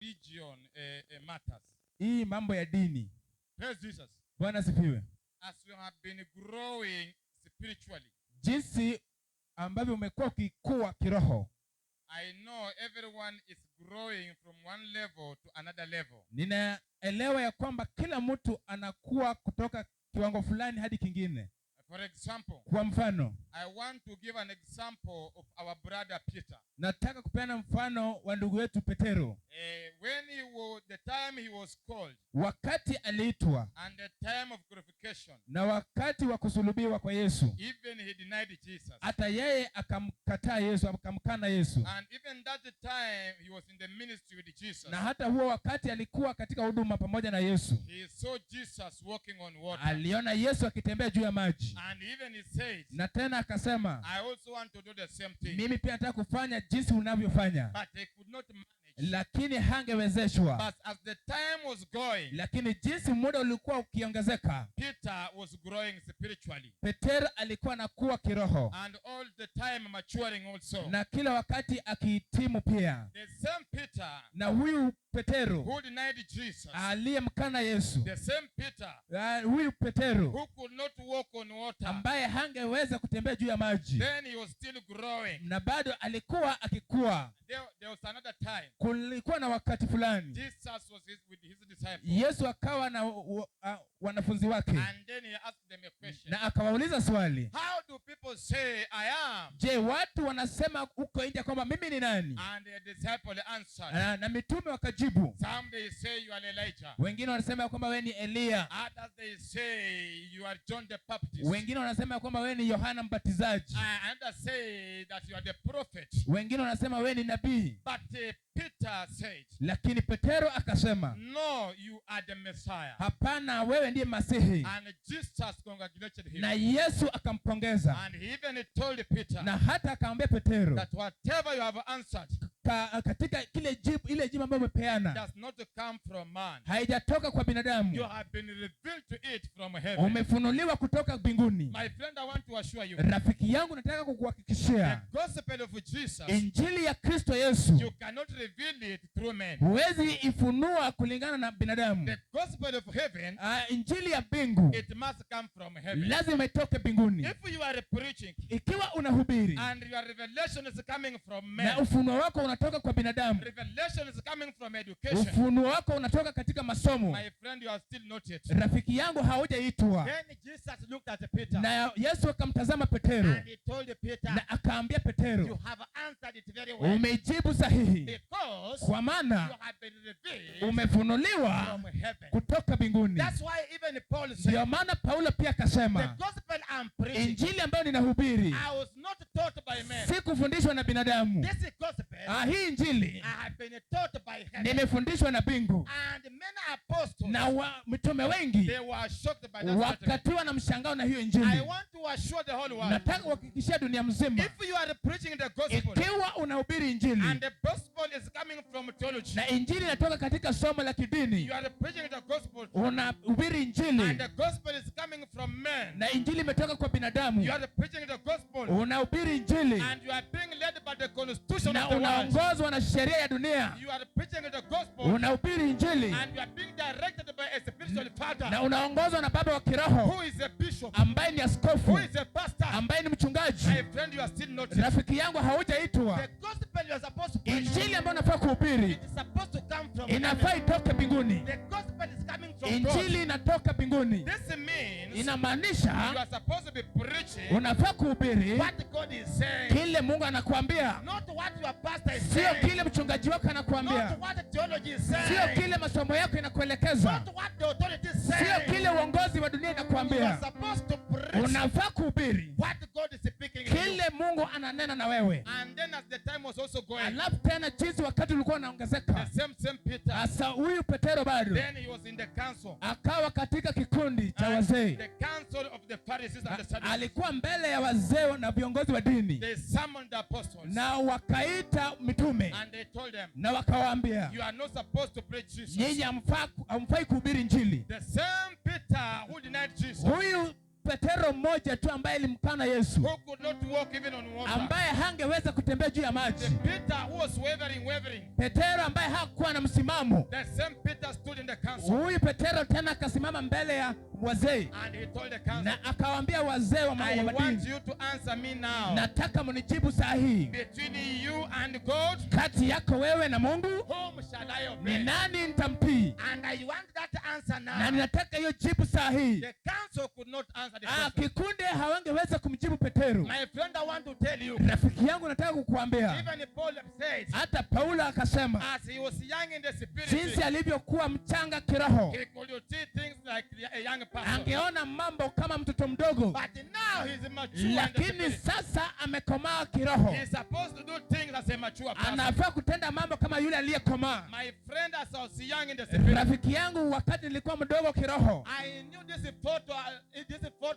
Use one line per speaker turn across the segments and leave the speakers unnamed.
religion matters.
Hii mambo ya dini.
Praise Jesus.
Bwana sifiwe.
As you have been growing spiritually,
jinsi ambavyo umekuwa ukikua kiroho,
I know everyone is growing from one level to another level.
Ninaelewa ya kwamba kila mtu anakuwa kutoka kiwango fulani hadi kingine.
For example,
kwa mfano,
I want to give an example of our brother Peter.
Nataka kupeana mfano wa ndugu wetu Petero.
When the time he was called,
wakati aliitwa,
and the time of glorification,
na wakati wa kusulubiwa kwa Yesu,
even he denied Jesus.
Hata yeye akamkataa Yesu, akamkana Yesu.
And even that time he was in the ministry with Jesus.
Na hata huo wakati alikuwa katika huduma pamoja na Yesu.
He saw Jesus walking on water.
Aliona Yesu akitembea juu ya maji.
And even he said,
na tena akasema,
I also want to do the same thing.
Mimi pia nataka kufanya jinsi unavyofanya.
But he could not manage.
Lakini hangewezeshwa.
But as the time was going,
lakini jinsi muda ulikuwa ukiongezeka,
Peter was growing spiritually.
Petero alikuwa anakuwa kiroho.
And all the time maturing also.
Na kila wakati akihitimu pia.
The same Peter,
na huyu Petero,
who denied Jesus,
aliyemkana Yesu.
the same Peter,
huyu Petero,
who could not walk on water,
ambaye hangeweza kutembea juu ya maji,
then he was still growing.
Na bado alikuwa akikua.
There was another time.
Kulikuwa na wakati fulani,
Jesus was with his disciples.
Yesu akawa na wanafunzi wake.
And then he asked them a question.
Na akawauliza swali.
How do people say I am?
Je, watu wanasema huko nje kwamba mimi ni nani?
And the disciple answered.
Na mitume wakajibu.
Some they say you are Elijah.
Wengine wanasema kwamba wewe ni Elia.
Others they say you are John the Baptist.
Wengine wanasema kwamba wewe ni Yohana Mbatizaji.
Others say that you are the prophet.
Wengine wanasema wewe ni nabii.
But Peter said,
lakini Petero akasema,
no, you are the Messiah.
Hapana, wewe ndiye Masihi.
And Jesus congratulated him.
Na Yesu akampongeza.
And he even told Peter,
na hata akamwambia Petero,
that whatever you have answered,
katika ile jibu ambayo umepeana,
does not come from man.
Haijatoka kwa binadamu.
You have been revealed to it from heaven.
Umefunuliwa kutoka mbinguni.
My friend, I want to assure you,
rafiki yangu, nataka kukuhakikishia,
the gospel of Jesus,
Injili ya Kristo Yesu,
you cannot reveal it through men.
Huwezi ifunua kulingana na binadamu.
The gospel of heaven,
Injili ya mbingu,
it must come from heaven.
Lazima itoke mbinguni.
If you are preaching,
ikiwa unahubiri,
and your revelation is coming from men,
na ufunuo wako unatoka kwa binadamu,
revelation is coming from education,
ufunuo wako unatoka katika masomo,
my friend, you are still not yet.
Rafiki yangu, haujaitwa.
Then Jesus looked at Peter,
na Yesu akamtazama Petero,
and he told Peter,
na akaambia Petero,
you have answered it very well.
Umejibu sahihi,
because
kwa maana
you have been revealed
umefunuliwa
from heaven.
kutoka mbinguni.
That's why even Paul said,
ndio maana Paulo pia akasema,
the gospel I'm preaching,
Injili ambayo ninahubiri,
I was not taught by men.
Sikufundishwa na binadamu.
This gospel,
hii Injili,
I have been taught by heaven.
Nimefundishwa na mbingu.
And many apostles,
na mitume wengi,
they were shocked by that
wakatiwa na mshangao na hiyo Injili.
I want to assure the whole world,
nataka kuhakikishia dunia mzima,
if you are preaching the gospel,
ikiwa unahubiri Injili,
and the gospel is coming from theology,
na Injili inatoka katika somo la kidini,
you are preaching the gospel,
unahubiri Injili,
and the gospel is coming from men,
na Injili imetoka kwa binadamu,
you are preaching the gospel,
unahubiri Injili,
and you are being led by the constitution
na
of the world,
unaongozwa na sheria ya dunia,
you are preaching the gospel,
unahubiri Injili,
and you are being directed by a spiritual father,
na unaongozwa na baba wa kiroho,
who is a bishop,
ambaye ni askofu,
who is a pastor,
ambaye ni mchungaji.
my friend, you are still not.
Rafiki yangu, haujaitwa.
The gospel you are supposed to preach,
Injili ambayo unafaa kuhubiri,
it is supposed to come from
inafaa itoke mbinguni.
the gospel is coming from
Injili
God.
inatoka mbinguni.
This means you
Inamaanisha
are supposed to be preaching
unafaa kuhubiri
what God is saying,
kile Mungu anakuambia,
not what your pastor is
sio
saying,
kile mchungaji wako anakuambia,
not what theology is
sio
saying,
kile masomo yako inakuelekeza,
not what the authority is
sio
saying.
kile uongozi wa dunia
You are
inakuambia.
supposed to preach
Unafaa kuhubiri
what God is speaking in you.
kile Mungu ananena na wewe.
And then as the time was also going,
Alafu tena jinsi wakati ulikuwa unaongezeka,
the same Peter,
sasa huyu Petero bado
then he was in the council,
akawa katika kikundi cha
and
wazee.
the council of the Pharisees and the Sadducees.
Alikuwa mbele ya wazee na viongozi wa dini,
They summoned the apostles,
na wakaita mitume,
and they told them,
na wakawaambia,
you are not supposed to preach Jesus.
nyinyi hamfai kuhubiri Injili.
The same Peter who denied Jesus,
Huyu Petero mmoja tu ambaye alimkana Yesu,
who could not walk even on water.
ambaye hangeweza kutembea juu ya
The
maji.
Peter who was wavering.
Petero ambaye hakuwa na msimamo.
The same Peter stood in the council.
Huyu Petero tena akasimama mbele ya wazee
And he told the council,
na akawaambia wazee wa
I want
mabadili,
you to answer me now.
nataka mnijibu saa hii,
Between you and God,
kati yako wewe na Mungu,
whom shall I obey?
ni nani nitamtii?
And I want that answer now.
Na ninataka hiyo jibu saa hii.
The council could not answer the question.
Kikundi hawangeweza kumjibu Petero.
My friend, I want to tell you,
Rafiki yangu, nataka kukuambia,
even Paul said,
hata Paulo akasema,
as he was young in the spirit,
jinsi alivyokuwa mchanga kiroho,
he could see things like a young person.
angeona mambo kama mtoto mdogo,
But now he's mature in the
lakini
spirit.
sasa amekomaa kiroho.
He's supposed to do things as a mature person.
Anafaa kutenda mambo kama yule aliyekomaa.
My friend, as I was young in the spirit,
Rafiki yangu, wakati nilikuwa mdogo kiroho,
I knew this photo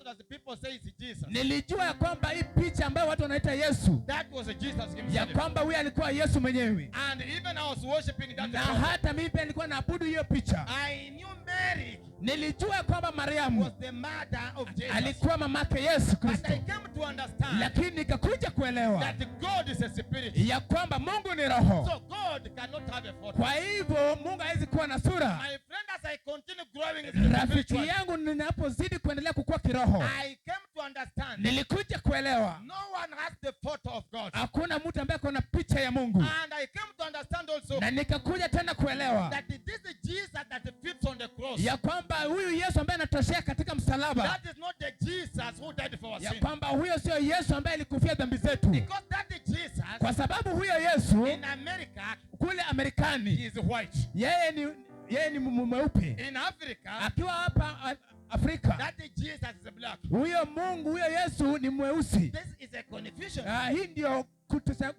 that the people say is Jesus.
nilijua ya kwamba hii picha ambayo watu wanaita Yesu,
That was Jesus
ya
himself.
kwamba huyu alikuwa Yesu mwenyewe.
And even I was worshiping that
Na
photo.
hata mimi pia nilikuwa naabudu hiyo picha.
I knew Mary
Nilijua kwamba Mariamu
was the mother of Jesus.
alikuwa mamake Yesu
And
Kristo,
I came to understand
lakini nikakuja kuelewa
that God is a spirit.
ya kwamba Mungu ni roho.
So God cannot have a photo.
Kwa hivyo Mungu hawezi kuwa na sura.
My friend, as I continue growing
Rafiki
spiritually,
yangu, ninapozidi kuendelea kukua kiroho,
I came to understand
nilikuja kuelewa
no one has the photo of God.
hakuna mtu ambaye ako na picha ya Mungu.
And I came to understand also
Na nikakuja tena kuelewa
that this is Jesus that fits on the cross.
ya kwamba huyu Yesu ambaye anatoshea katika msalaba,
That is not the Jesus who died for our
ya
sin.
kwamba huyo sio Yesu ambaye alikufia dhambi zetu,
Because that is Jesus
kwa sababu huyo Yesu
in America
kule Amerikani
is white.
yeye ni mweupe,
In Africa,
akiwa hapa Afrika
that is Jesus is black.
huyo Mungu, huyo Yesu ni mweusi.
This is a confusion.
Hii ndio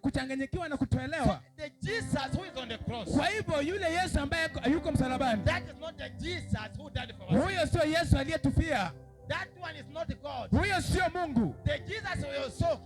kuchanganyikiwa na
So
kutoelewa.
the Jesus who is on the cross,
Kwa hivyo yule Yesu ambaye yuko msalabani,
that is not the Jesus who died for us.
huyo sio Yesu aliyetufia,
That one is not God.
huyo sio Mungu.
The Jesus we saw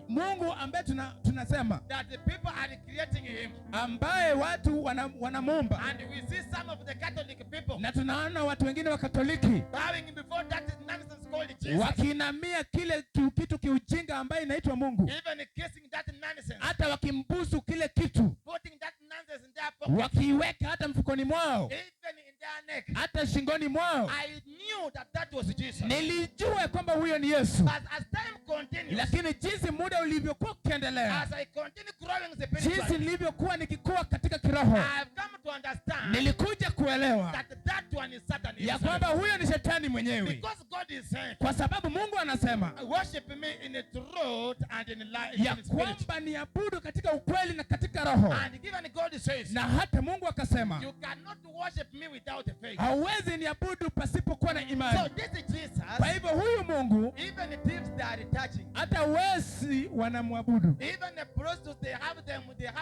Mungu ambaye tunasema
that the people are creating him.
ambaye watu wanamuomba,
And we see some of the Catholic people
na tunaona watu wengine wa Katoliki
bowing before that nonsense called Jesus.
wakiinamia kile kitu kiujinga ambaye inaitwa Mungu,
Even kissing that nonsense.
hata wakimbusu kile kitu,
Putting that nonsense in their pocket.
wakiiweka hata mfukoni mwao,
Even in their neck.
hata shingoni mwao.
I knew that was Jesus.
Nilijua kwamba huyo ni Yesu,
But as time continues,
lakini jinsi muda ulivyokuwa ukiendelea,
as I continue growing
jinsi
spiritually,
nilivyokuwa nikikua katika kiroho,
I've come to understand
nilikuja kuelewa
that one is Satan
ya
himself.
kwamba huyo ni shetani mwenyewe,
Because God is saying,
kwa sababu Mungu anasema
worship me in the truth and in life,
ya
in spirit.
kwamba niabudu katika ukweli na katika roho.
And even God says,
Na hata Mungu akasema
you cannot worship me without faith.
hauwezi niabudu pasipokuwa na
So
imani.
this is Jesus.
Kwa hivyo huyu Mungu,
Even the thieves they are touching.
hata wezi wanamwabudu,
Even the prostitutes they have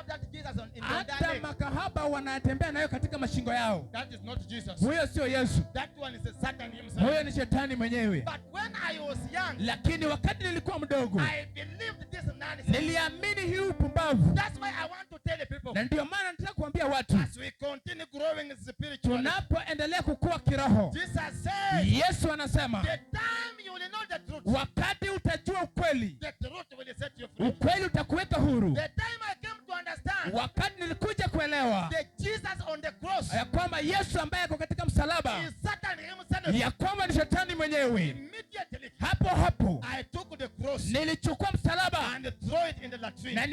that Jesus in their
hata
neck.
makahaba wanatembea nayo katika mashingo yao.
That is not Jesus.
Huyo sio Yesu,
That one is a Satan himself.
huyo ni shetani mwenyewe.
But when I was young,
Lakini wakati nilikuwa mdogo,
I believed this nonsense.
niliamini hii upumbavu,
That's why I want to tell the people,
na ndio maana nataka kuambia watu,
as we continue growing spiritually,
tunapoendelea kukua kiroho,
Jesus said,
Yesu anasema
the time you will know the truth,
wakati utajua ukweli,
the truth will set you free.
ukweli utakuweka huru.
The time I came to understand
Wakati nilikuja kuelewa
the Jesus on the cross
ya kwamba Yesu ambaye ako katika msalaba,
is Satan himself,
ya kwamba ni shetani mwenyewe,
immediately
hapo hapo
I took the cross
nilichukua msalaba
and throw it in the latrine.
na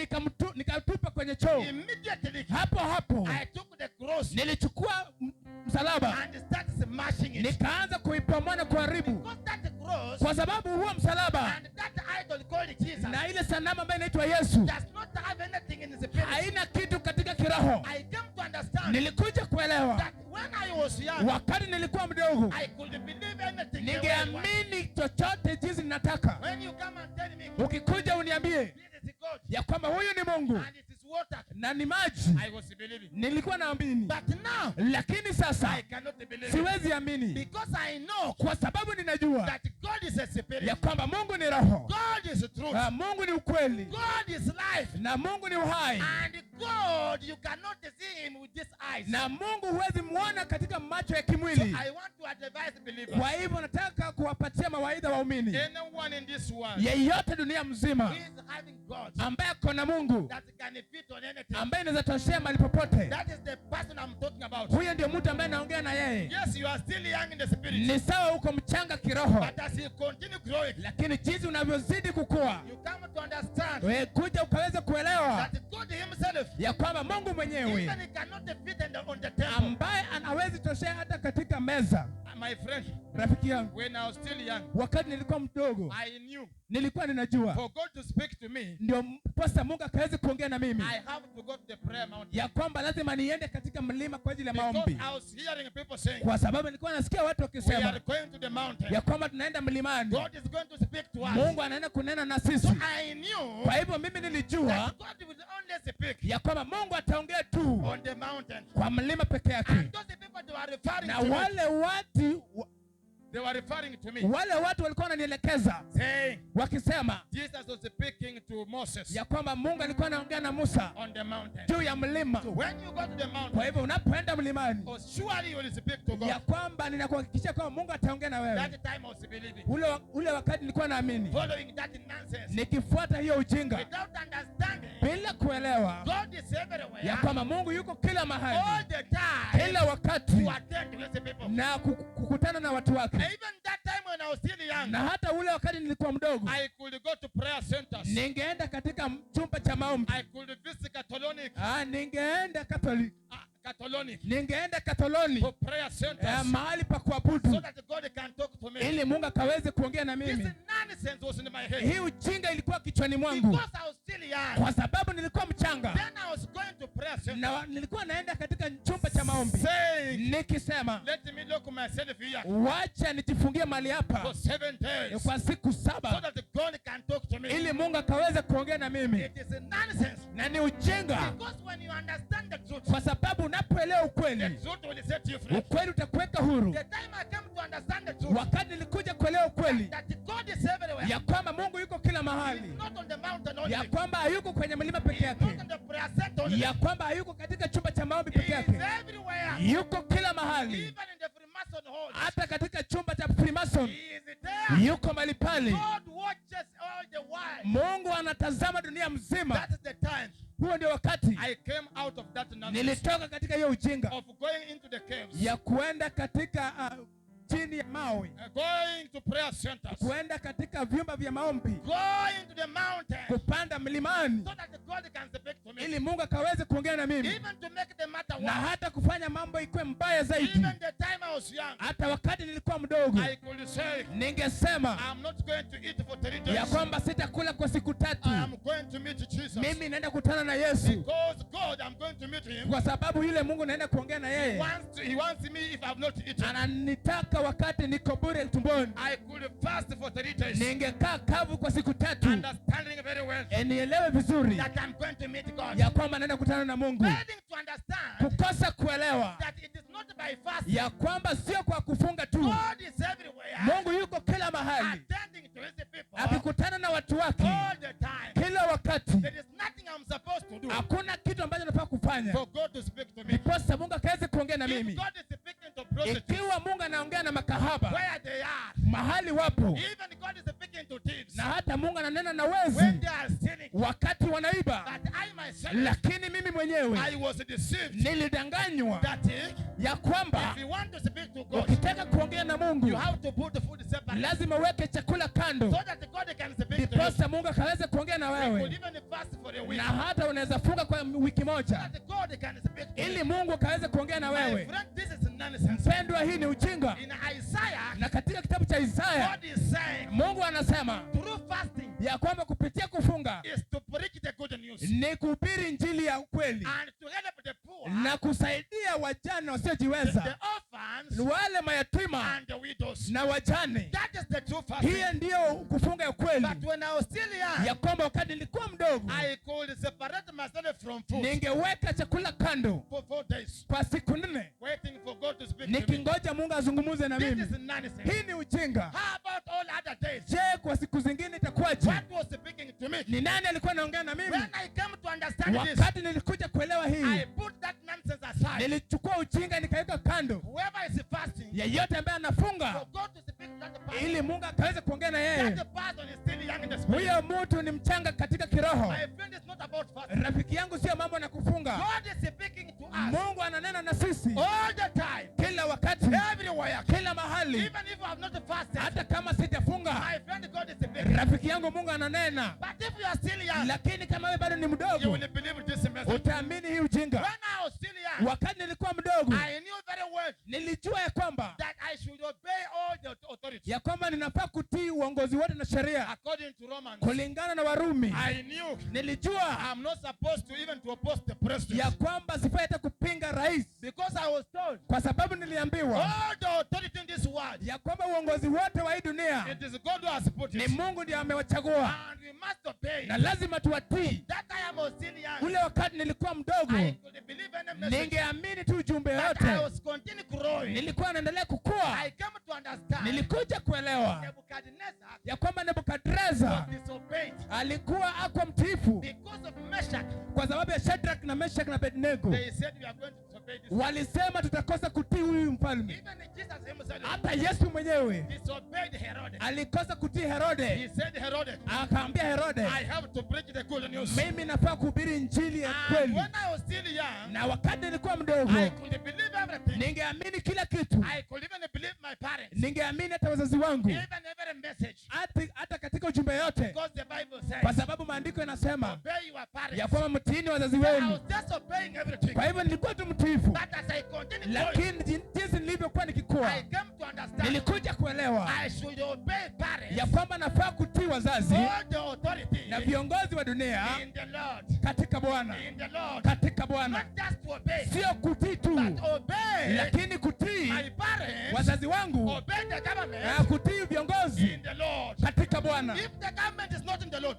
nikatupa kwenye choo.
Immediately
Hapo hapo
I took the cross
nilichukua msalaba
and started smashing it.
nikaanza kuipomoa na kuharibu,
Because that cross
kwa sababu huo msalaba
and that idol called Jesus
na ile sanamu ambayo inaitwa Yesu
does not have anything in the spirit.
haina kitu katika kiroho.
I came to understand
Nilikuja kuelewa
that when I was young,
wakati nilikuwa mdogo,
I could believe anything. the way I want.
ningeamini chochote jinsi ninataka.
When you come and tell me,
Ukikuja uniambie
this is God
ya kwamba huyu ni Mungu
and it is
water.
na ni maji,
I was believing.
nilikuwa naamini.
But now,
Lakini sasa
I cannot believe.
siwezi amini,
Because I know
kwa sababu ninajua
that God is a spirit.
ya kwamba Mungu ni roho,
God is truth.
Mungu ni ukweli,
God is life.
na Mungu ni uhai,
And God, you cannot see him with these eyes.
na Mungu huwezi muona katika macho ya
So
kimwili.
I want to advise believers.
Kwa hivyo nataka kuwapatia mawaidha waumini,
Anyone in this world
yeyote dunia mzima
who is having God
ambaye ako na Mungu,
that can fit on anything.
ambaye inaweza toshea mahali popote,
That is the person I'm talking about.
huyo ndio mtu ambaye naongea na yeye.
Yes, you are still young in the spirit.
Ni sawa uko mchanga kiroho,
But as you continue growing,
lakini jinsi unavyozidi kukua,
you come to understand
wewe kuja ukaweza kuelewa
that God himself,
ya kwamba Mungu mwenyewe
even he cannot fit on the table.
ambaye anawezi toshea hata katika meza.
My friend,
Rafiki yangu,
when I was still young,
wakati nilikuwa mdogo,
I knew
nilikuwa ninajua
for God to speak to me,
ndio posta Mungu akaweza kuongea na mimi
I have to go to the prayer mountain.
ya kwamba lazima niende katika mlima kwa ajili ya
Because
maombi,
I was hearing people saying,
kwa sababu nilikuwa nasikia watu
we
wakisema
are going to the mountain.
ya kwamba tunaenda mlimani,
God is going to speak to us.
Mungu anaenda kunena na sisi.
So I knew
Kwa hivyo mimi nilijua
that God will only speak
ya kwamba Mungu ataongea tu
on the mountain.
kwa mlima peke yake,
And those people they were referring
na
to me,
wale watu walikuwa wananielekeza
saying
wakisema
Jesus was speaking to Moses
ya kwamba Mungu alikuwa anaongea na Musa
on the mountain.
juu ya mlima.
So when you go to the mountain,
Kwa hivyo unapoenda mlimani,
surely you will speak to God.
ya kwamba ninakuhakikisha kwamba Mungu ataongea na wewe.
That time I was believing.
Ule wakati nilikuwa naamini,
Following that nonsense.
nikifuata hiyo ujinga
Without understanding.
bila kuelewa
God is everywhere.
ya kwamba Mungu yuko kila mahali,
All the time.
kila wakati,
To attend to his people.
na kukutana na watu wake.
And even that time when I was still young,
Na hata ule wakati nilikuwa mdogo,
I could go to prayer centers.
ningeenda katika chumba cha maombi.
I could visit Catholic.
Ningeenda Catholic.
Catholic.
Ningeenda Katoloni,
For prayer centers.
mahali pa
So
kuabudu,
that God can talk to me.
ili Mungu akaweze kuongea na
This
mimi.
nonsense was in my head.
Hii ujinga ilikuwa kichwani mwangu,
Because I was still young.
kwa sababu nilikuwa mchanga,
Then I was going to prayer center.
na nilikuwa naenda katika chumba cha maombi
Saying,
nikisema,
let me look myself here
wacha nijifungie mahali hapa
for 7 days.
kwa siku
So
7,
that God can talk to me.
ili Mungu akaweze kuongea na mimi.
It is a nonsense.
Na ni ujinga,
Because when you understand the truth,
kwa sababu unapoelewa
the
ukweli,
truth will set you free.
ukweli utakuweka huru.
The time I came to understand the truth,
Wakati nilikuja kuelewa ukweli
that God is everywhere.
ya kwamba Mungu yuko kila
He's
mahali,
not on the mountain only.
ya kwamba hayuko kwenye mlima peke
He's
yake,
not on the prayer center only.
ya kwamba hayuko katika chumba cha maombi
He
peke
is
yake,
everywhere.
yuko kila mahali,
Even in the Freemason halls.
hata katika chumba cha Freemason
He is there.
yuko mahali pale.
God watches all the while.
Mungu anatazama dunia mzima.
That is the time
Huo ndio wakati
I came out of that nonsense
nilitoka katika hiyo ujinga
of going into the caves,
ya kuenda katika chini ya mawe,
going to prayer centers,
kuenda katika vyumba vya maombi,
going to the mountain,
kupanda mlimani,
so that God can speak to me.
ili Mungu akaweze kuongea na mimi,
Even to make the matter
na
worse,
hata kufanya mambo ikuwe mbaya zaidi.
even the time I was young,
Hata wakati nilikuwa mdogo,
I could say,
ningesema
I'm not going to eat for 3
ya
days.
kwamba sitakula kwa siku 3.
I am going to meet Jesus.
Mimi naenda kutana na Yesu,
Because God, I'm going to meet him.
kwa sababu yule Mungu naenda kuongea na yeye
He wants me if I've not eaten.
ananitaka wakati niko bure tumboni.
I could fast for 3 days.
Ningekaa kavu kwa siku 3,
Understanding very well
nielewe vizuri
that I'm going to meet God.
ya kwamba naenda kutana na Mungu.
Failing to understand
Kukosa kuelewa
that it is not by fasting.
ya kwamba sio kwa kufunga tu.
God is everywhere.
Mungu yuko kila mahali,
Attending to his people
akikutana na watu wake
all the time.
kila wakati.
There is nothing I'm supposed to do
Hakuna kitu ambacho nafaa kufanya
for God to speak to me.
ndiposa Mungu akaweze kuongea na
If
mimi.
God is speaking to prostitutes,
Ikiwa Mungu anaongea na makahaba
where they are,
mahali wapo,
even God is speaking to thieves,
na hata Mungu ananena na
when
wezi
they are sinning,
wakati wanaiba,
but I myself,
lakini mimi mwenyewe
I was deceived
nilidanganywa
that
ya kwamba
if you want to speak to God,
ukitaka kuongea na Mungu
you have to put the food separate
lazima uweke chakula kando,
so that God can speak to you.
ndiposa Mungu akaweze kuongea na
We could
wewe,
even fast for a week
na hata unaweza funga kwa wiki
so
moja
that God can speak to
ili
you.
Mungu akaweze kuongea na
My
wewe.
friend, this is nonsense.
Mpendwa, hii ni ujinga.
In Isaiah,
Na katika kitabu cha Isaya
God is saying
Mungu anasema
through fasting
ya kwamba kupitia kufunga
is to preach the good news
ni kuhubiri injili ya ukweli
and to help the poor,
na kusaidia wajane
the
wasiojiweza,
orphans, orphans
wale mayatima
and the widows.
na wajane.
That is the true fasting.
Hiyo ndiyo kufunga ya kweli,
But when I was still young,
ya kwamba wakati nilikuwa mdogo
I could separate myself from food
ningeweka chakula kando
for 4 days,
kwa siku 4
waiting for God to speak to me.
nikingoja Mungu azungumuze na
This
mimi.
is nonsense.
Hii ni ujinga.
How about all other days?
Je, kwa siku zingine itakuwaje?
What was speaking to me?
Ni nani alikuwa anaongea na mimi?
When I came to understand this,
Wakati nilikuja kuelewa
I
hii,
put that nonsense aside.
nilichukua ujinga nikaweka kando.
Whoever is fasting,
Yeyote ambaye
for
anafunga
God to speak to that person,
ili Mungu akaweze kuongea na yeye,
that person is still young in the spirit.
huyo mtu ni mchanga katika kiroho.
My friend, is not about fasting.
Rafiki yangu, sio mambo na kufunga.
God is speaking to us
Mungu ananena na sisi
all the time,
kila wakati,
everywhere.
kila mahali.
Even if I have not fasted,
Hata kama sijafunga,
my friend, God is speaking.
rafiki yangu, Mungu ananena.
But if you are still young,
Lakini kama wewe bado ni
you
mdogo,
will believe this message.
utaamini hii ujinga.
When I was still young,
Wakati nilikuwa mdogo,
I knew very well
nilijua ya kwamba
that I should obey all the authority.
ninafaa kutii uongozi wote na sheria
According to Romans,
kulingana na Warumi.
I knew
Nilijua
I'm not supposed to even to oppose the president,
ya kwamba sifai hata kupinga rais,
because I was told
kwa sababu niliambiwa
all the authority in this world,
ya kwamba uongozi wote wa hii dunia
it is God who has put
ni
it,
Mungu ndiye amewachagua
and we must obey.
na lazima tuwatii.
That time I was still young,
Ule wakati nilikuwa mdogo,
I could believe any message,
ningeamini tu ujumbe
but I
yote.
was continue growing.
Nilikuwa naendelea kukua,
I came to understand
nilikuja kuelewa
Nebuchadnezzar
ya kwamba
was
Nebukadreza
disobeyed
alikuwa akwa mtiifu
because of Meshach.
kwa sababu ya Shadrach na Meshach na Abednego.
They said we are going to disobey this.
Walisema tutakosa kutii huyu mfalme.
Even Jesus himself
Hata Yesu mwenyewe
disobeyed Herod.
alikosa kutii Herode.
He said, Herod,
Akaambia Herode,
I have to preach the good news.
mimi nafaa kuhubiri injili ya
And
kweli.
when I was still young,
Na wakati nilikuwa mdogo,
I could believe everything.
ningeamini kila kitu.
I could even believe my parents.
Ningeamini hata wazazi wangu,
Even every message.
hata katika ujumbe yote,
Because the Bible
kwa
says,
sababu maandiko yanasema
obey your parents.
ya kwamba mtiini wazazi
I
wenu.
was just obeying everything.
Kwa hivyo nilikuwa tu mtiifu,
But as I continued growing,
lakini jinsi nilivyokuwa nikikua,
I came to understand
nilikuja kuelewa
I should obey parents,
ya kwamba nafaa kutii wazazi
all the authority
na viongozi wa dunia
in the Lord.
katika Bwana,
In the Lord.
katika Bwana.
Not just to obey,
Sio kutii tu,
but obey
lakini kutii
my parents,
wazazi wangu
obey the government
na kutii viongozi
in the Lord.
katika Bwana.
If the government is not in the Lord,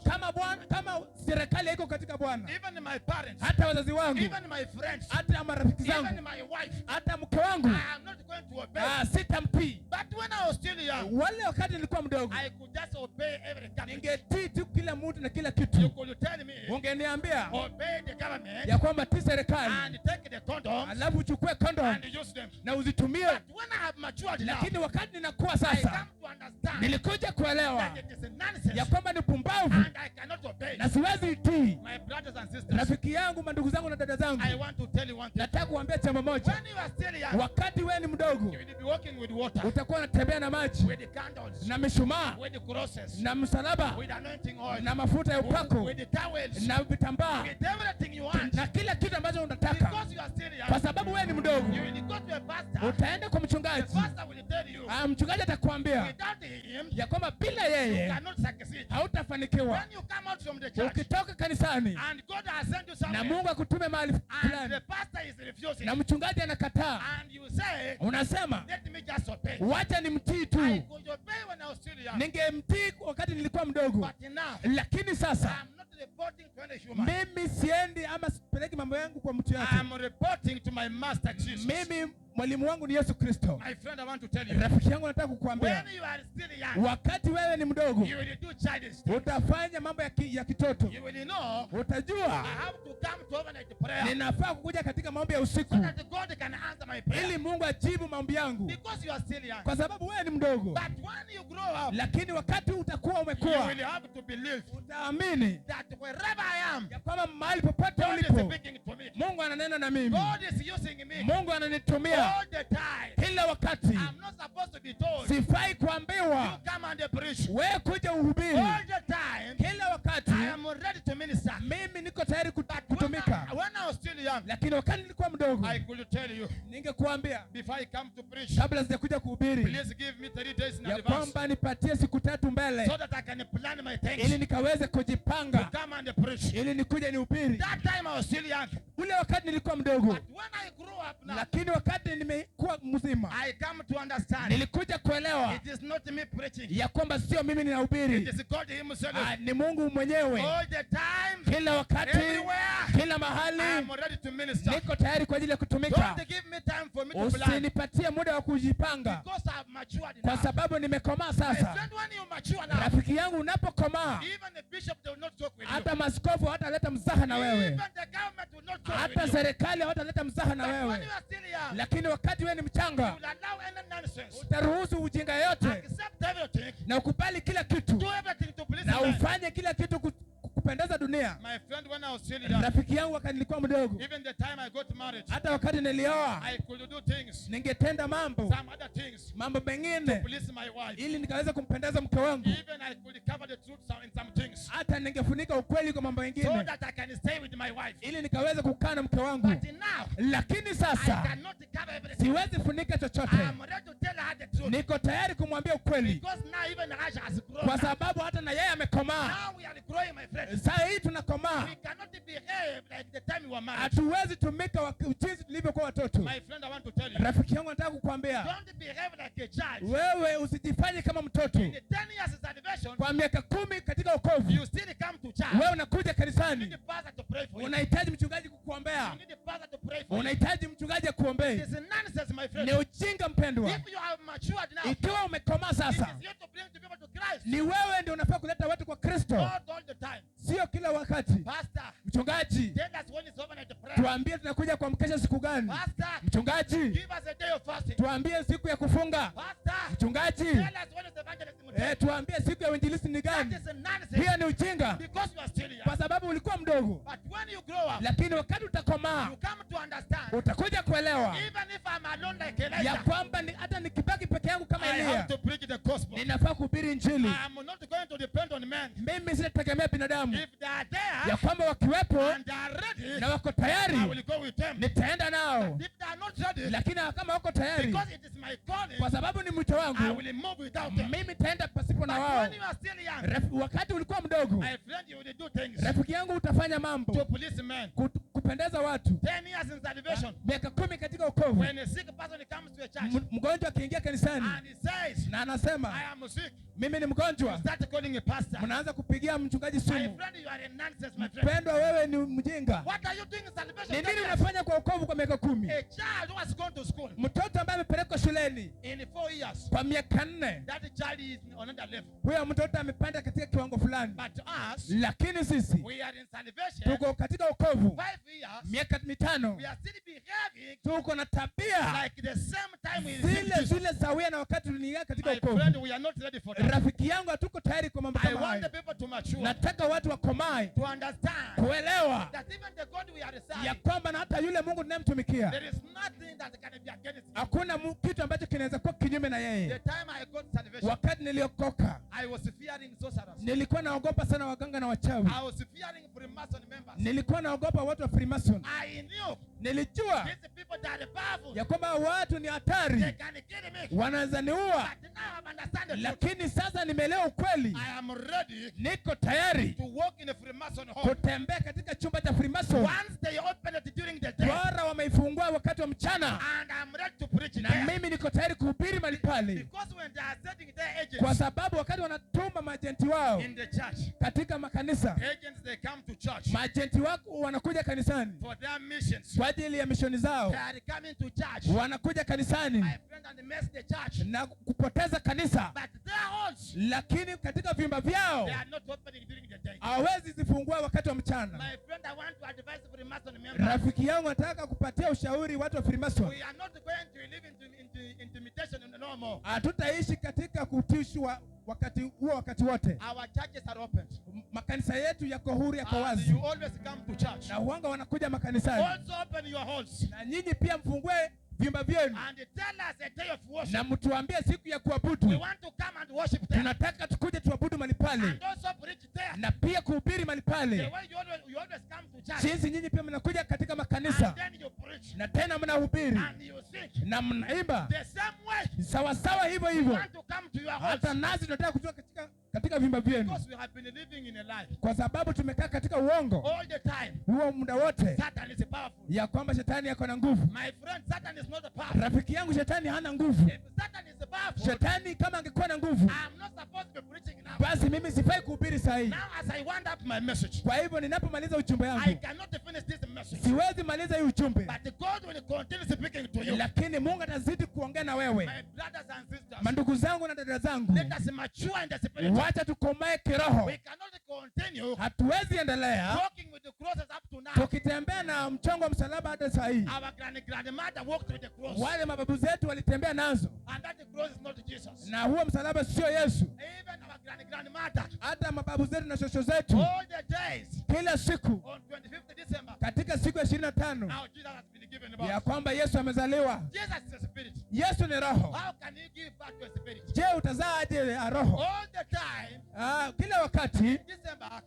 Kama serikali haiko katika Bwana,
even my parents,
hata wazazi wangu,
even my friends,
hata marafiki zangu,
even my wife,
hata mke wangu,
I am not going to obey.
sitamtii.
But when I was still young,
Wale wakati nilikuwa mdogo,
I could just obey every government.
ningetii tu kila mtu na kila
You
kitu.
could tell me,
Ungeniambia
obey the government
ya kwamba tii serikali,
and take the condoms
alafu uchukue kondom
and use them.
na uzitumie.
But when I have matured now,
Lakini wakati ninakuwa
I
sasa,
come to understand
nilikuja kuelewa
that it is a nonsense
ya kwamba ni pumbavu
and I cannot obey.
na siwezi itii.
My brothers and sisters,
Rafiki yangu, mandugu zangu na dada zangu,
I want to tell you one thing.
nataka kuambia jambo moja.
When you are still young,
Wakati wewe ni mdogo,
you will be walking with water,
utakuwa unatembea na maji
with the candles,
na mishumaa
with the crosses,
na msalaba
with anointing oil,
na mafuta ya upako
with the towels,
na vitambaa
with everything you want.
na kila kitu ambacho unataka.
Because you are still
Kwa
young,
sababu wewe ni mdogo,
you will go to a pastor.
utaenda kwa
The
mchungaji.
pastor will tell you,
Mchungaji atakwambia
without him,
ya kwamba bila
you
yeye
cannot succeed.
hautafanikiwa.
When you come out from the church
Ukitoka kanisani
and God has sent you
na
somewhere,
Mungu akutume mahali
and
fulani
the pastor is refusing,
na mchungaji anakataa,
and you say,
unasema
let me just obey.
wacha nimtii
I
tu.
could obey when I was still young,
Ningemtii wakati nilikuwa mdogo,
but now
lakini sasa
I'm not reporting to any human.
mimi siendi ama sipeleki mambo yangu kwa mtu yote.
I'm reporting to my master Jesus.
Mimi mwalimu wangu ni Yesu Kristo.
My friend, I want to tell you,
Rafiki yangu, nataka kukuambia,
when you are still young,
wakati wewe ni mdogo,
you will do childish things.
utafanya mambo ya kitoto.
You will know,
Utajua
I have to come to overnight prayer
ninafaa kukuja katika maombi ya usiku
so that God can answer my prayer.
ili Mungu ajibu maombi yangu,
Because you are still young.
kwa sababu wewe ni mdogo.
But when you grow up,
Lakini wakati utakuwa
you
umekuwa,
will have to believe
utaamini
that wherever I am,
ya kwamba mahali popote
God is
ulipo,
speaking to me.
Mungu ananena na mimi,
God is using me
Mungu ananitumia
all the time.
kila wakati.
I'm not supposed to be told,
Sifai
you
kuambiwa
come and preach.
wewe kuja uhubiri.
All the time,
Kila wakati
I am ready to minister.
mimi niko tayari
When
kutumika.
I was still young,
Lakini wakati nilikuwa mdogo,
I could tell you,
ningekuambia
before I come to preach,
kabla sijakuja kuhubiri
please give me 3 days in
ya
advance
kwamba nipatie siku 3 mbele,
so that I can plan my
ili
things
nikaweze
to
kujipanga,
come and preach.
ili nikuje nihubiri.
That time I was still young.
ule wakati nilikuwa mdogo,
But when I grew up now,
lakini wakati nimekuwa mzima
I come to understand
nilikuja kuelewa
it is not me preaching.
ya kwamba sio mimi ninahubiri,
It is God himself.
ni Mungu mwenyewe.
All the time,
Kila wakati,
everywhere,
kila mahali
I'm ready to minister.
niko tayari kwa ajili ya kutumika.
Don't give me time for me to plan.
Usinipatie muda wa kujipanga,
Because I've matured
kwa
now.
sababu nimekomaa
My
sasa.
friend, when you mature now,
Rafiki yangu, unapokomaa,
even the bishop they will not talk with you.
hata maskofu hawataleta mzaha na wewe,
Even the government will not talk
hata
with you.
serikali hawataleta mzaha na
But when
wewe.
you are still young,
Lakini wakati wewe ni
you
mchanga,
will allow any nonsense.
utaruhusu ujinga yote
Accept everything.
na ukubali kila kitu
Do everything to please
na
man.
ufanye kila kitu kupendeza dunia.
My friend, when I was still young,
Rafiki yangu, wakati nilikuwa mdogo,
even the time I got married,
hata wakati nilioa,
I could do things,
ningetenda mambo
some other things,
mengine
please my wife.
ili nikaweza kumpendeza mke wangu.
Even I could cover the truth in some things,
Hata ningefunika ukweli kwa mambo
so
mengine
that I can stay with my wife.
ili nikaweza kukaa na mke wangu.
But now,
Lakini
I
sasa
cannot cover everything.
siwezi funika chochote.
I'm ready to tell her the truth.
Niko tayari kumwambia ukweli,
Because now even Aisha has grown.
kwa sababu hata na yeye amekomaa.
Now we are growing, my friend.
Saa hii tunakomaa,
We cannot behave like the time we were married.
hatuwezi tumika jinsi tulivyokuwa watoto.
My friend, I want to tell you,
Rafiki yangu, nataka kukuambia
don't behave like a child.
wewe usijifanye kama mtoto.
In the 10 years salvation,
Kwa miaka 10 katika wokovu,
you still come to church.
wewe unakuja
You need
kanisani,
the pastor to pray for you.
unahitaji mchungaji kukuombea,
You need the pastor to pray for you.
unahitaji mchungaji akuombee.
It is nonsense, my friend.
Ni ujinga mpendwa.
If you have matured now,
Ikiwa umekomaa
it
sasa,
is you to bring the people to Christ.
ni wewe ndio unafaa kuleta watu kwa Kristo,
Not all the time.
sio kila wakati.
Pastor,
Mchungaji,
tell us when it's overnight prayer.
tuambie tunakuja kwa mkesha siku gani.
Pastor,
Mchungaji,
give us a day of fasting.
tuambie siku ya kufunga.
Pastor,
Mchungaji,
tell us when it's evangelism.
tuambie siku ya uinjilisti ni
That
gani.
is a nonsense.
Hiyo ni ujinga,
Because you are still young.
kwa sababu ulikuwa mdogo.
But when you grow up,
Lakini wakati utakomaa,
you come to understand,
utakuja kuelewa
even if I'm alone like
ya
Elijah,
kwamba hata nikibaki peke yangu kama
I have
Elia,
to preach the gospel.
ninafaa kuhubiri Injili.
I am not going to depend on men.
Mimi sitategemea binadamu,
If they are there
ya kwamba wakiwepo
and they are ready,
na wako
I
tayari,
will go with them.
nitaenda nao.
If they are not ready,
Lakini kama wako tayari,
because it is my calling,
kwa sababu ni mwito
I
wangu,
will move without them.
mimi nitaenda pasipo na
But
wao.
when you are still young,
Wakati ulikuwa mdogo,
my friend, you will do things
rafiki yangu, utafanya
to
mambo
please men.
kupendeza watu.
10 years in salvation,
Miaka 10 katika wokovu,
when a sick person comes to a church
mgonjwa akiingia kanisani
and he says,
na
I
anasema
am sick,
mimi ni mgonjwa,
start calling a pastor.
mnaanza kupigia mchungaji
My
simu.
friend, you are a nonsense, my friend.
Mpendwa, wewe ni mjinga.
What are you doing in salvation?
Ni
10
nini
years?
unafanya kwa wokovu kwa miaka 10?
A child who has gone to school
Mtoto ambaye amepelekwa shuleni
in 4 years,
kwa miaka 4,
that child is on another level.
huyo mtoto amepanda katika kiwango fulani.
But us,
Lakini sisi
we are in salvation,
tuko katika wokovu
5 years,
miaka 5,
we are still behaving
tuko na tabia
like the same time we
zile
received Jesus.
zile sawia na wakati tuliingia katika
My friend,
wokovu.
we are not ready for that.
Rafiki yangu, hatuko tayari kwa mambo
I
kama
want the
hayo.
people to mature,
Nataka watu wakomae,
to understand
kuelewa
that even the God we are
ya
serving,
kwamba na hata yule Mungu tunayemtumikia,
there is nothing that can be against him.
hakuna kitu ambacho kinaweza kuwa kinyume na
The
yeye.
time I got salvation,
Wakati niliokoka,
I was fearing sorcerers.
nilikuwa naogopa sana waganga na wachawi.
I was fearing Freemason members.
Nilikuwa naogopa watu wa Freemason.
I knew
Nilijua
these people that are powerful,
ya kwamba watu ni
they
hatari,
can kill me.
wanaweza niua.
But now I understand the truth.
Lakini sasa nimeelewa ukweli,
I am ready
niko tayari
to walk in a Freemason home.
kutembea katika chumba cha Freemason.
Once they open it during the day,
Bora wameifungua wakati wa mchana,
and I'm ready to preach
na
there.
mimi niko tayari kuhubiri mahali pale,
Because when they are setting their
kwa
agents
sababu wakati wanatuma majenti wao
in the church,
katika makanisa,
agents they come to church
majenti wako wanakuja kanisani
for their missions.
kwa ajili ya mishoni zao,
They are coming to church,
wanakuja kanisani
my friend, and they mess the church.
na kupoteza kanisa.
But their halls,
Lakini katika vyumba vyao
they are not opening during the day.
hawezi zifungua wakati wa mchana.
My friend, I want to advise Freemason members.
Rafiki yangu, nataka kupatia ushauri watu wa Freemason.
We are not going to live into intimidation no more.
Hatutaishi katika kutishwa wakati huo, wakati wote.
Our churches are open.
Makanisa yetu yako huru, yako
And
wazi,
you always come to church.
na huanga wanakuja makanisani.
Also open your halls
Na nyinyi pia mfungue vyumba vyenu
and tell us a day of worship.
na mtuambie siku ya
We
kuabudu.
want to come and worship there.
Tunataka tukuje tuabudu mahali pale
And also preach there.
na pia kuhubiri mahali
The
pale.
way you always come to church.
Jinsi nyinyi pia mnakuja katika
And
makanisa
then you preach.
na tena mnahubiri
And you sing.
na mnaimba
The same way
sawasawa hivyo
we
hivyo.
want to come to your house.
Hata nasi tunataka kutoka katika vyumba vyenu,
Because we have been living in a lie.
kwa sababu tumekaa katika uongo
All the time.
huo muda wote,
Satan is powerful.
ya kwamba shetani yako na nguvu.
My friend, Satan is not powerful.
Rafiki yangu, shetani hana nguvu.
If Satan is powerful,
Shetani kama angekuwa na nguvu,
I'm not supposed to be preaching now.
basi mimi sifai kuhubiri saa hii.
Now, as I wind up my message,
Kwa hivyo ninapomaliza ujumbe
I
wangu,
cannot finish this message.
siwezi maliza hii ujumbe,
But God will continue speaking to you.
lakini Mungu atazidi kuongea na wewe.
My brothers and sisters,
Mandugu zangu na dada zangu,
let us mature in the spirit.
wacha tukomae kiroho.
We cannot continue
Hatuwezi endelea
walking with the crosses up to now.
tukitembea na mchongo wa msalaba hata saa hii.
Our grandmother walked with the cross.
Wale mababu zetu walitembea nazo,
And that the cross is not Jesus.
na huo msalaba sio Yesu.
Even our grandmother,
Hata mababu zetu na shosho zetu,
all the days,
kila siku
on 25th December,
katika siku ya 25
now Jesus has been given
ya
about.
kwamba Yesu amezaliwa.
Jesus is a spirit.
Yesu ni roho.
How can you give back to a spirit?
Je, utazaa aje roho?
All the time,
Kila wakati
December,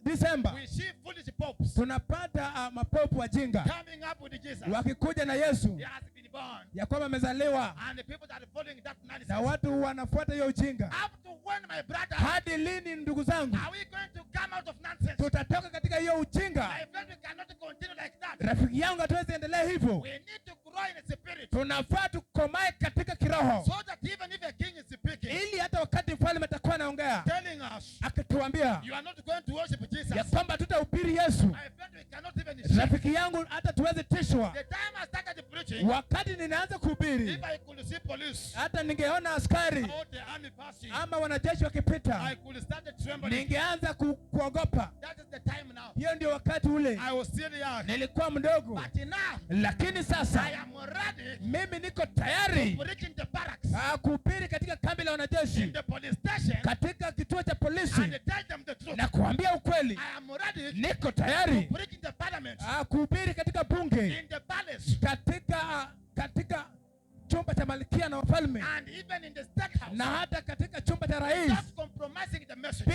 Disemba
we see foolish popes
tunapata mapopu wajinga
coming up with Jesus.
wakikuja na Yesu
He has been born.
ya kwamba amezaliwa,
And the people that are following that
na
nonsense.
watu wanafuata hiyo ujinga.
Up to when, my brother,
Hadi lini, ndugu zangu,
are we going to come out of nonsense?
tutatoka katika hiyo ujinga?
My friend, we cannot continue like that.
Rafiki yangu, hatuwezi endelea hivyo.
We need to grow in the spirit.
Tunafaa tukomae katika kiroho,
So that even if a king is speaking,
ili hata wakati mfalme atakuwa anaongea
telling us,
akituambia
you are not going to worship Jesus.
ya kwamba tutahubiri Yesu,
My friend, we cannot even shake.
rafiki yangu, hata tuweze tishwa.
The time I started preaching,
Wakati ninaanza kuhubiri,
if I could see police
hata ningeona askari
or the army passing,
ama wanajeshi wakipita,
I could start trembling.
ningeanza kuogopa.
That is the time now.
Hiyo ndio wakati ule
I was still young.
nilikuwa mdogo,
But now,
lakini
I
sasa
am ready
mimi niko tayari
to preach in the barracks,
kuhubiri katika kambi la
in
wanajeshi,
the police station,
katika kituo cha polisi,
and tell them the truth.
na kuambia ukweli.
I am ready
Niko
to
tayari
preach in the parliament,
kuhubiri katika bunge,
in the palace,
katika chumba cha malkia na wafalme,
and even in the state house,
na hata katika chumba cha rais,
without compromising the message.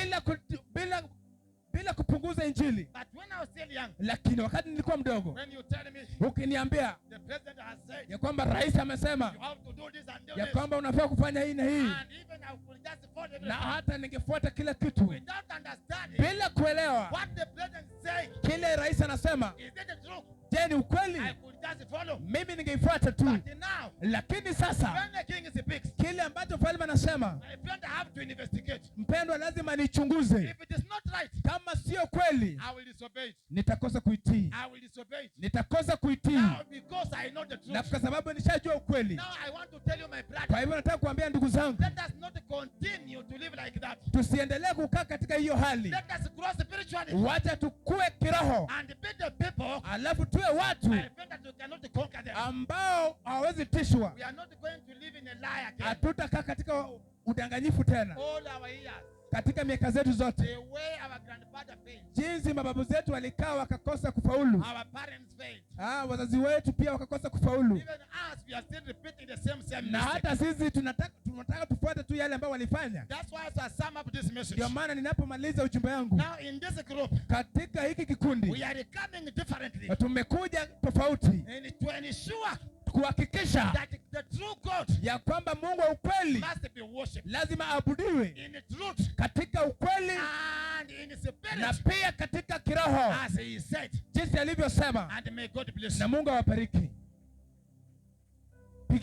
bila kupunguza Injili.
But when I was still young,
Lakini wakati nilikuwa mdogo,
when you tell me
ukiniambia
the president has said
ya kwamba rais amesema
you have to do this and do
ya
this,
kwamba unafaa kufanya hii na hii,
and even I could just follow
na
everything
hata ningefuata kila kitu
without understanding
bila kuelewa
what the president is saying,
kile rais anasema,
is it the truth?
je, ni ukweli?
I could just follow.
Mimi ningeifuata tu.
But now,
Lakini sasa
when the king speaks,
kile ambacho mfalme anasema,
my friend, I have to investigate.
mpendwa, lazima nichunguze.
If it is not right,
Kama sio kweli,
I will disobey it.
nitakosa kuitii,
I will disobey it.
nitakosa kuitii,
Now, because I know the
na
truth,
kwa sababu nishajua ukweli.
now I want to tell you, my
Kwa
brother,
hivyo nataka kuambia ndugu zangu,
let us not continue to live like that.
tusiendelee kukaa katika hiyo hali.
Let us grow spiritually
Wacha tukue kiroho,
and be the people,
alafu tuwe watu
my friend, that you cannot conquer them.
ambao hawawezi tishwa.
We are not going to live in a lie again.
Hatutakaa katika udanganyifu tena.
All our years,
Katika miaka zetu zote,
the way our grandfather failed,
jinsi mababu zetu walikaa wakakosa kufaulu,
our parents failed,
wazazi wetu pia wakakosa kufaulu,
even us, we are still repeating the same
na
mistake.
hata sisi tunataka tufuate tu yale ambayo walifanya.
That's why as I sum up this message,
Ndio maana ninapomaliza ujumbe wangu,
now in this group,
katika hiki kikundi
we are coming differently
tumekuja tofauti,
and to ensure
kuhakikisha
that the true God
ya kwamba Mungu wa ukweli
must be worshipped
lazima abudiwe
in truth
katika ukweli
and in spirit,
na pia katika kiroho,
as he said.
jinsi alivyosema.
And may God bless
Na
you.
Mungu awabariki.